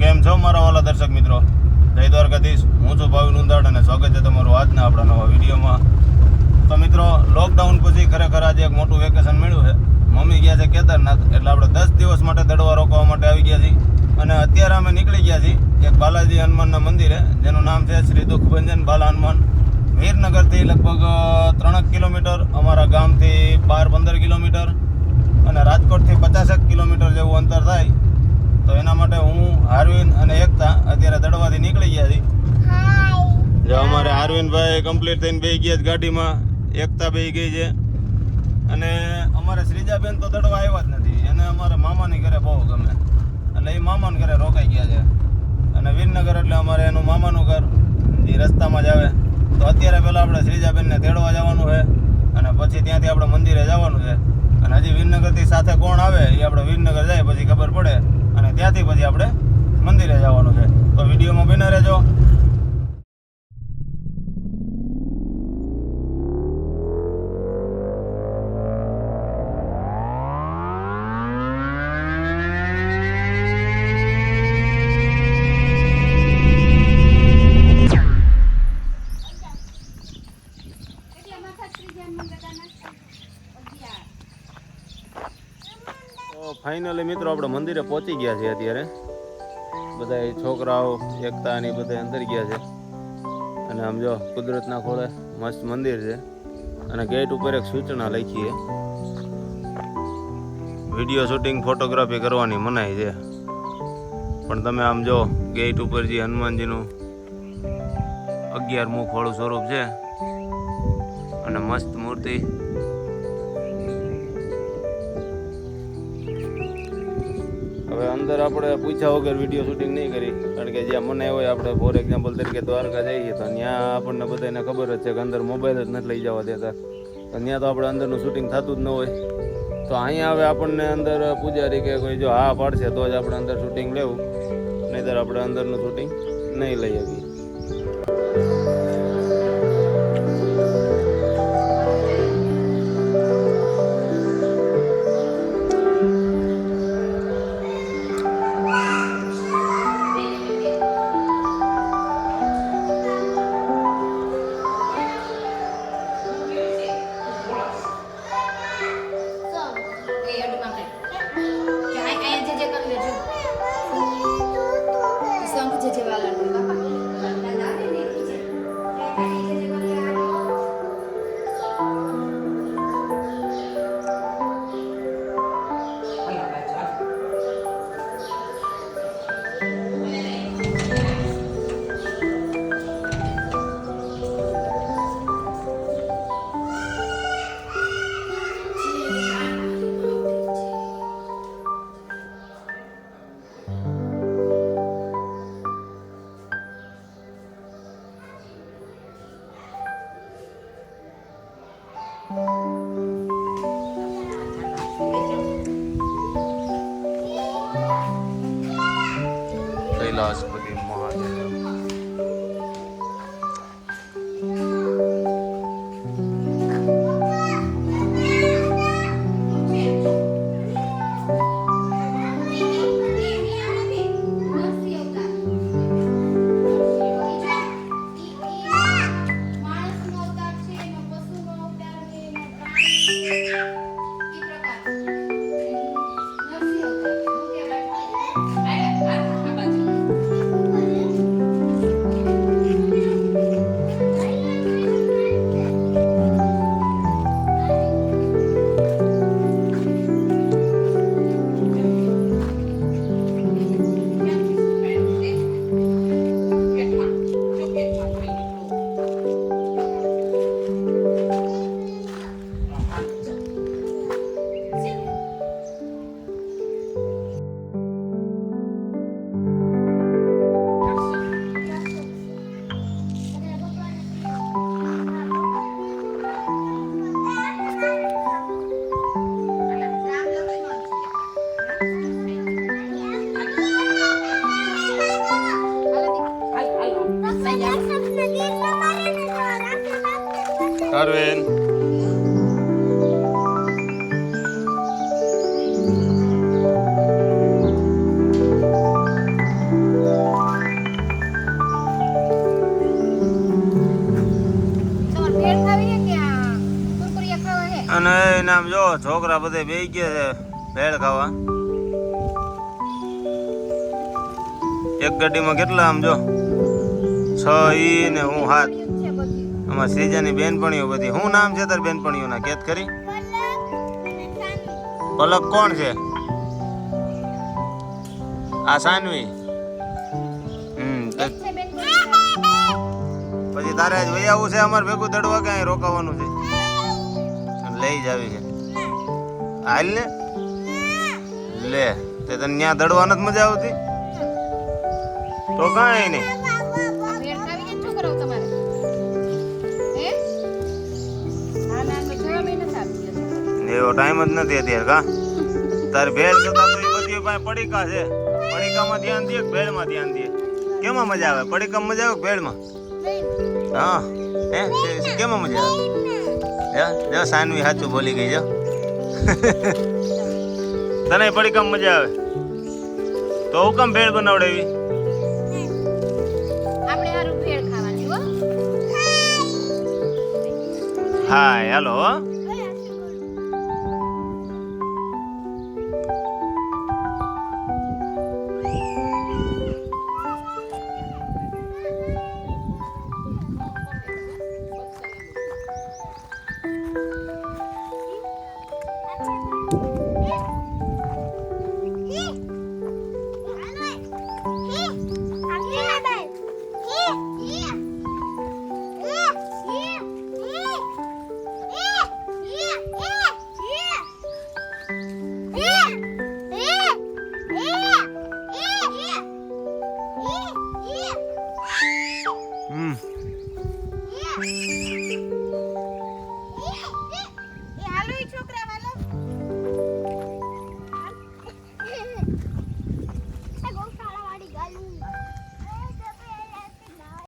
કેમ છો મારા વાલા દર્શક મિત્રો? જય દ્વારકાધીશ. હું છું ભાવિન ઉંધાડ અને સ્વાગત છે તમારું આજના આપણા નવા વિડીયોમાં. તો મિત્રો, લોકડાઉન પછી ખરેખર આજે એક મોટું વેકેશન મળ્યું છે. મમ્મી ગયા છે કેદારનાથ, એટલે આપણે 10 દિવસ માટે દડવા રોકવા માટે આવી ગયા છીએ. અને અત્યારે અમે નીકળી ગયા છીએ એક બાલાજી હનુમાનના મંદિરે, જેનું નામ છે શ્રી દુઃખભંજન બાલા હનુમાન. વીરનગરથી લગભગ 3 કિલોમીટર, અમારા ગામથી 12-15 કિલોમીટર અને રાજકોટથી 50 કિલોમીટર જેવું અંતર થાય. તો એના માટે હું, આરવિન અને એકતા અત્યારે દડવાથી નીકળી ગયા છીએ. જો અમારે આરવિનભાઈ કમ્પ્લીટ થઈને બેસી ગયા છે ગાડીમાં, એકતા બેસી ગઈ છે. અને અમારે શ્રીજાબેન તો દડવા આવ્યા જ નથી. એને અમારા મામાની ઘરે બહુ ગમે, એટલે એ મામાના ઘરે રોકાઈ ગયા છે. અને વીરનગર એટલે અમારે એનું મામાનું ઘર એ રસ્તામાં જ આવે. તો અત્યારે પહેલાં આપણે શ્રીજાબેનને તેડવા જવાનું છે અને પછી ત્યાંથી આપણે મંદિરે જવાનું છે. અને હજી વીરનગરથી સાથે કોણ આવે એ આપણે વીરનગર જાય પછી ખબર પડે. અને ત્યાંથી પછી આપણે મંદિરે જવાનું છે. તો વિડીયોમાં બને રહેજો. ફાઇનલી મિત્રો આપણે મંદિરે પહોંચી ગયા છીએ. અત્યારે બધા છોકરાઓ, એકતા ની બધા અંદર ગયા છે. અને આમ જો કુદરતના ખોળે મસ્ત મંદિર છે. અને ગેટ ઉપર એક સૂચના લખી છે, વિડીયો શૂટિંગ ફોટોગ્રાફી કરવાની મનાઈ છે. પણ તમે આમ જો ગેટ ઉપર જે હનુમાનજીનું 11 મુખ વાળું સ્વરૂપ છે અને મસ્ત મૂર્તિ. હવે અંદર આપણે પૂછ્યા વગર વિડીયો શૂટિંગ નહીં કરી, કારણ કે જ્યાં મને હોય, આપણે ફોર એક્ઝામ્પલ તરીકે દ્વારકા જઈએ તો ત્યાં આપણને બધાને ખબર જ છે કે અંદર મોબાઈલ જ નથી લઈ જવા દેતા. તો ત્યાં તો આપણે અંદરનું શૂટિંગ થતું જ ન હોય. તો અહીંયા હવે આપણને અંદર પૂજારી કે કોઈ જો હા પાડશે તો જ આપણે અંદર શૂટિંગ લેવું, નહીંતર આપણે અંદરનું શૂટિંગ નહીં લઈ શકીએ. કૈલાસપતિ મહાદેવ. Arvin. છોકરા બધે બેસી ગયા છે ભેળ ખાવા. એક ગાડીમાં કેટલા આમ જો 6 ઈ ને હું 7. આમાં શ્રીજાની બેનપણીઓ બધી. શું નામ છે તાર બેનપણીઓના કેત કરી? પલક કોણ છે? આ સાનવી. પછી તારે આજ વહી આવવું છે અમારે ભેગું દડવા કે અહીં રોકાવાનું છે? લઈ જ આવી છે. હાલ ને લે તે તને ત્યાં દડવા નથી મજા આવતી તો કાંઈ નહીં. એવો ટાઈમ જ નથી અત્યારે કા. તારી ભેળ કરતા તો એ બધી પાસે પડીકા છે. પડીકામાં ધ્યાન દે, ભેળમાં ધ્યાન દે. કેમાં મજા આવે? પડીકામાં મજા આવે ભેળમાં? હા હે કેમાં મજા આવે? જો સાનવી સાચું બોલી ગઈ. જો તને પડીકામાં મજા આવે તો હું કેમ ભેળ બનાવડાવી? હા હાલો.